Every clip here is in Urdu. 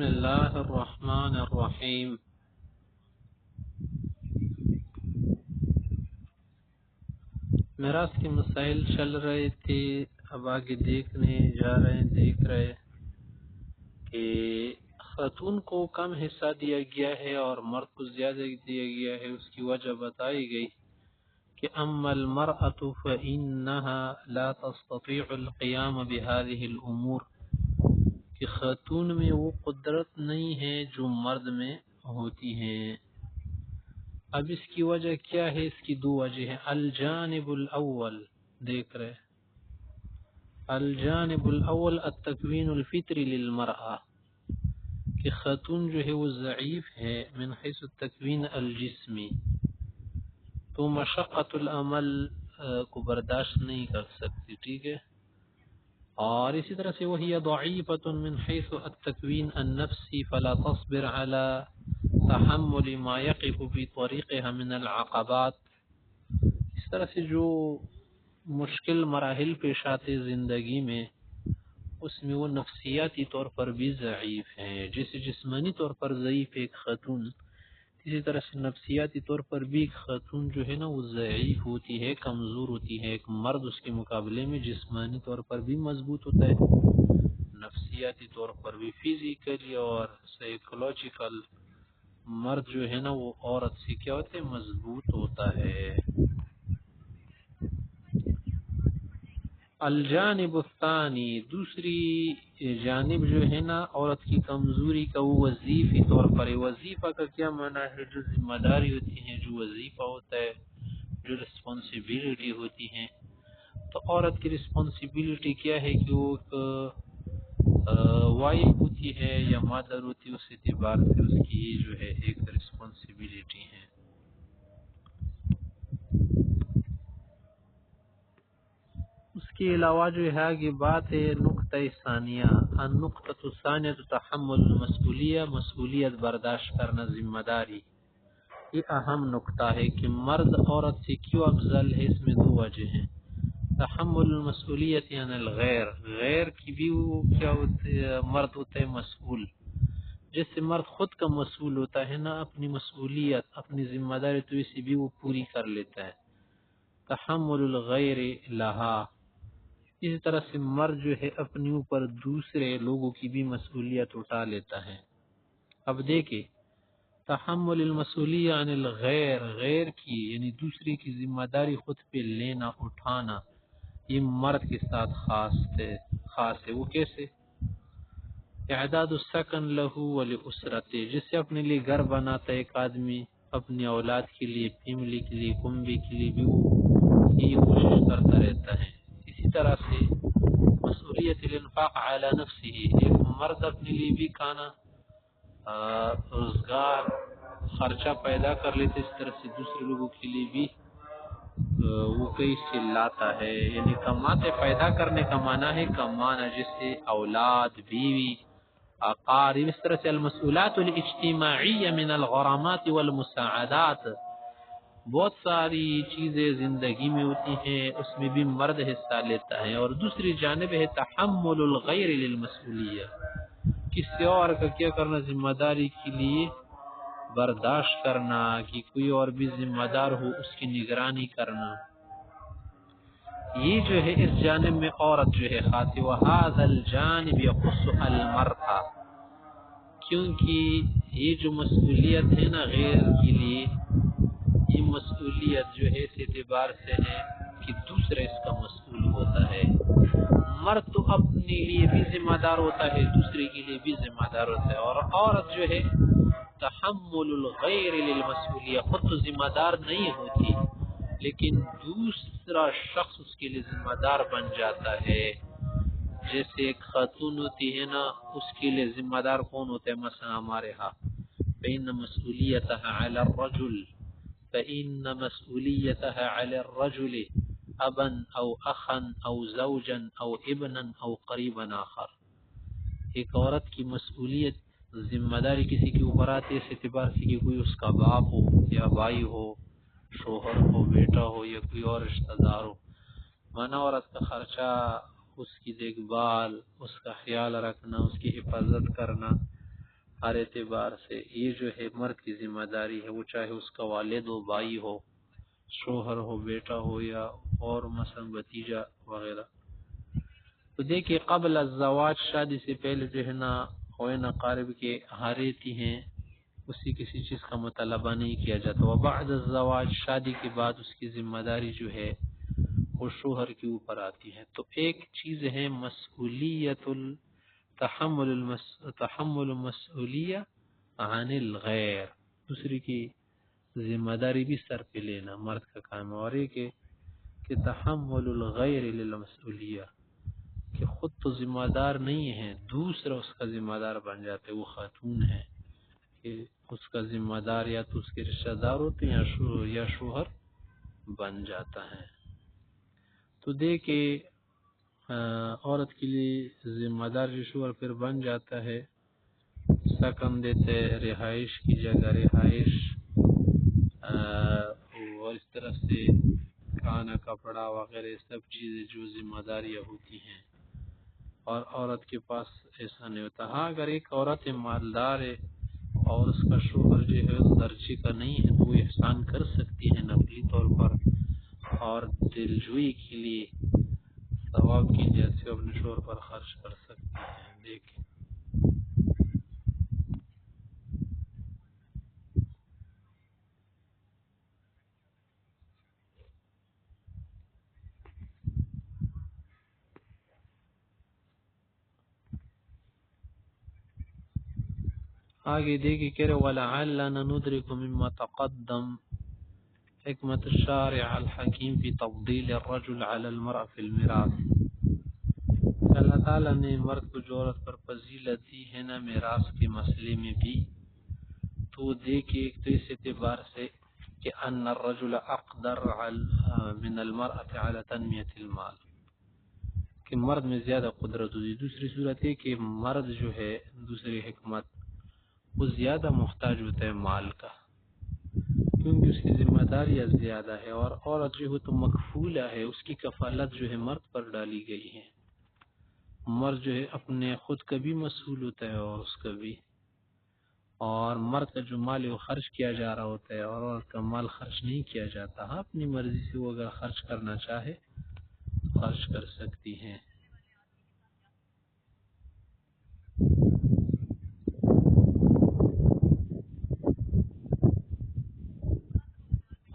بسم اللہ الرحمن الرحیم۔ میراث کے مسائل چل رہے تھے، اب آگے دیکھ رہے کہ خاتون کو کم حصہ دیا گیا ہے اور مرد کو زیادہ دیا گیا ہے۔ اس کی وجہ بتائی گئی کہ اما المرأة فإنها لا تستطيع القيام بهذه الامور، کہ خاتون میں وہ قدرت نہیں ہے جو مرد میں ہوتی ہیں۔ اب اس کی وجہ کیا ہے؟ اس کی دو وجہ ہیں۔ الجانب الاول دیکھ رہے، الجانب الاول التکوین الفطری للمرأة، کہ خاتون جو ہے وہ ضعیف ہے من حیث التکوین الجسمی، تو مشقت العمل کو برداشت نہیں کر سکتی، ٹھیک ہے۔ اور اسی طرح سے وہی ضعیفۃ من حیث التکوین النفسی فلا تصبر على تحمل ما يقف في طريقها من العقبات، اس طرح سے جو مشکل مراحل پیش آتے زندگی میں، اس میں وہ نفسیاتی طور پر بھی ضعیف ہیں۔ جیسے جسمانی طور پر ضعیف ایک خاتون، اسی طرح سے نفسیاتی طور پر بھی ایک خاتون جو ہے نا وہ ضعیف ہوتی ہے، کمزور ہوتی ہے۔ ایک مرد اس کے مقابلے میں جسمانی طور پر بھی مضبوط ہوتا ہے، نفسیاتی طور پر بھی، فزیکلی اور سائیکولوجیکل مرد جو ہے نا وہ عورت سے کیا ہوتا ہے؟ مضبوط ہوتا ہے۔ الجانب الثانی، دوسری جانب جو ہے نا عورت کی کمزوری کا، وہ وظیفی طور پر ہے۔ وظیفہ کا کیا معنی ہے؟ جو ذمہ داری ہوتی ہے، جو وظیفہ ہوتا ہے، جو رسپانسبلٹی ہوتی ہیں۔ تو عورت کی رسپانسبلٹی کیا ہے کہ وہ وائف ہوتی ہے یا مادر ہوتی ہے، اس اعتبار سے اس کی جو ہے ایک رسپانسبلٹی ہے۔ اس کے علاوہ جو ہے آگے بات ہے نقطہ ثانیہ، النقطہ الثانیہ تحمل المسئولیہ، مسئولیت برداشت کرنا، ذمہ داری۔ یہ اہم نقطہ ہے کہ مرد عورت سے کیوں افضل ہے۔ اس میں دو وجہ ہیں۔ تحمل المسئولیت عن الغیر، غیر کی بھی وہ کیا ہوتے ہے؟ مرد ہوتا ہے مسئول۔ جیسے مرد خود کا مسئول ہوتا ہے نا، اپنی مسئولیت، اپنی ذمہ داری تو اسی بھی وہ پوری کر لیتا ہے۔ تحمل الغیر لہا، اسی طرح سے مرد جو ہے اپنے اوپر دوسرے لوگوں کی بھی مسئولیت اٹھا لیتا ہے۔ اب دیکھیں، تحمل المسئولیہ عن الغیر، غیر کی یعنی دوسرے کی ذمہ داری خود پہ لینا، اٹھانا، یہ مرد کے ساتھ خاص ہے۔ وہ کیسے؟ اعداد السکن لہو ولاسرتے، جس سے اپنے لیے گھر بناتا ہے ایک آدمی، اپنی اولاد کے لیے، فیملی کے لیے، کنبے کے لیے بھی وہ یہ کوشش کرتا رہتا ہے۔ اسی طرح سے مسئولیت الانفاق علی نفسہ، ایک مرد اپنے لیے بھی کھانا، روزگار، خرچہ پیدا کر لیتے، اس طرح سے دوسرے لوگوں کے لیے بھی وہ کئی سے لاتا ہے۔ یعنی کماتے، پیدا کرنے کا معنی ہے کمانا، جیسے اولاد، بیوی، اقارب، اس طرح سے المسئولات الاجتماعیہ من الغرامات والمساعدات، بہت ساری چیزیں زندگی میں ہوتی ہیں، اس میں بھی مرد حصہ لیتا ہے۔ اور دوسری جانب ہے تحمل الغیر للمسئولیہ، کسی اور کا کیا کرنا؟ ذمہ داری کے لیے برداشت کرنا، کہ کوئی اور بھی ذمہ دار ہو اس کی نگرانی کرنا۔ یہ جو ہے اس جانب میں عورت جو ہے خاص، وہذا الجانب یخص المرأة، کیونکہ یہ جو مسئولیت ہے نا غیر کے لیے، یہ مسئولیت جو ہے اس اعتبار سے ہے کہ دوسرا اس کا مسئول ہوتا ہے۔ مرد تو اپنے لیے بھی ذمہ دار ہوتا ہے، دوسرے کے لیے بھی ذمہ دار ہوتا ہے، اور عورت جو ہے تحمل الغیر للمسئولیہ، خود تو ذمہ دار نہیں ہوتی لیکن دوسرا شخص اس کے لیے ذمہ دار بن جاتا ہے۔ جیسے ایک خاتون ہوتی ہے نا، اس کے لیے ذمہ دار کون ہوتا ہے؟ مثلا ہمارے ہاں فإن مسئولیتها علی الرجل، فإن مسئولیتها علی الرجل ابا او اخا او زوجا او ابنا او قریبا آخر، ایک عورت کی مسئولیت، ذمہ داری کسی کے اوپر آتی ہے اس اعتبار سے کہ کوئی اس کا باپ ہو یا بھائی ہو، شوہر ہو، بیٹا ہو، یا کوئی اور رشتہ دار ہو۔ مانا عورت کا خرچہ، اس کی دیکھ بھال، اس کا خیال رکھنا، اس کی حفاظت کرنا، ہر اعتبار سے یہ جو ہے مرد کی ذمہ داری ہے، وہ چاہے اس کا والد ہو، بھائی ہو، شوہر ہو، بیٹا ہو، یا اور مثلا بھتیجا وغیرہ۔ تو دیکھیے قبل الزواج، شادی سے پہلے جو ہے نا خوین اقارب کے حاریتی ہیں، اسی کسی چیز کا مطالبہ نہیں کیا جاتا۔ وبعد الزواج، شادی کے بعد اس کی ذمہ داری جو ہے وہ شوہر کے اوپر آتی ہے۔ تو ایک چیز ہے مسئولیت تحمل مسئولیہ عن الغیر، دوسری کی ذمہ داری بھی سر پہ لینا مرد کا کام ہے، اور ایک ہے کہ تحمل الغیر للمسئولیہ، کہ خود تو ذمہ دار نہیں ہے، دوسرا اس کا ذمہ دار بن جاتے، وہ خاتون ہے کہ اس کا ذمہ دار یا تو اس کے رشتہ دار ہوتے ہیں یا شوہر بن جاتا ہے۔ تو دیکھے عورت کے لیے ذمہ دار جو شوہر پھر بن جاتا ہے، سکن دیتے، رہائش کی جگہ رہائش، اور اس طرح سے کھانا کپڑا وغیرہ سب چیزیں جو ذمہ داریاں ہوتی ہیں، اور عورت کے پاس ایسا نہیں ہوتا۔ ہاں اگر ایک عورت مالدار ہے اور اس کا شوہر جو ہے اس درجے کا نہیں ہے تو وہ احسان کر سکتی ہے نقلی طور پر، اور دلجوئی کے لیے ثواب کی جیسے اپنے شوہر پر خرچ کر سکتی ہیں۔ دیکھیں آگے دیکھیں کہ وَلَعَلَّنَا نُدْرِكُ مِمَّا تَقَدَّمَ حکمت الشارع الحکیم فی تفضیل الرجل علی المرأة فی المیراث، اللہ تعالیٰ نے مرد کو جو عورت پر فضیلت دی ہے نا میراث کے مسئلے میں بھی، تو دیکھیں ایک تو اس اعتبار سے کہ ان الرجل اقدر من المرأة علی تنمیت المال، کہ مرد میں زیادہ قدرت ہوتی۔ دوسری صورت ہے کہ مرد جو ہے، دوسری حکمت، وہ زیادہ محتاج ہوتا ہے مال کا، کیونکہ اس کی ذمہ داریاں زیادہ ہے، اور عورت جو ہے تو مکفولہ ہے، اس کی کفالت جو ہے مرد پر ڈالی گئی ہے۔ مرد جو ہے اپنے خود کا بھی مسئول ہوتا ہے اور اس کا بھی، اور مرد کا جو مال ہے وہ خرچ کیا جا رہا ہوتا ہے، اور عورت کا مال خرچ نہیں کیا جاتا۔ ہاں اپنی مرضی سے وہ اگر خرچ کرنا چاہے تو خرچ کر سکتی ہیں۔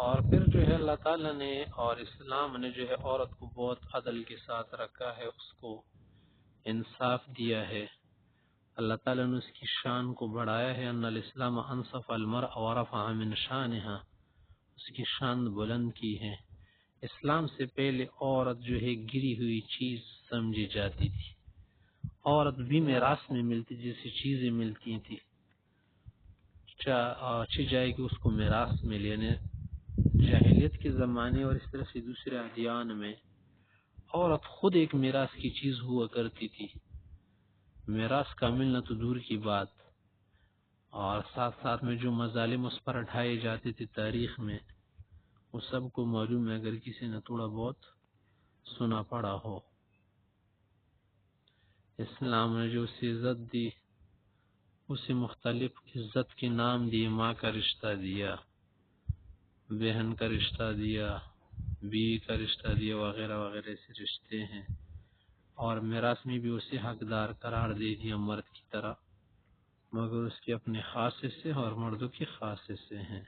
اور پھر جو ہے اللہ تعالیٰ نے اور اسلام نے جو ہے عورت کو بہت عدل کے ساتھ رکھا ہے، اس کو انصاف دیا ہے۔ اللہ تعالیٰ نے اس کی شان کو بڑھایا ہے، ان الاسلام انصف المرء ورفع من شانها، اس کی شان بلند کی ہے۔ اسلام سے پہلے عورت جو ہے گری ہوئی چیز سمجھی جاتی تھی، عورت بھی میراث میں ملتی جیسی چیزیں ملتی تھی، اچھی جائے کہ اس کو میراث ملے۔ یعنی جاہلیت کے زمانے اور اس طرح سے دوسرے ادیان میں عورت خود ایک میراث کی چیز ہوا کرتی تھی، میراث کا ملنا تو دور کی بات، اور ساتھ ساتھ میں جو مظالم اس پر اٹھائے جاتے تھے تاریخ میں، وہ سب کو معلوم ہے اگر کسی نے تھوڑا بہت سنا پڑا ہو۔ اسلام نے جو اسے عزت دی، اسے مختلف عزت کے نام دیے، ماں کا رشتہ دیا، بہن کا رشتہ دیا، بیوی کا رشتہ دیا، وغیرہ وغیرہ ایسے رشتے ہیں، اور میراث میں بھی اسے حقدار قرار دے دیا مرد کی طرح، مگر اس کے اپنے خاص حصے اور مردوں کے خاص حصے ہیں۔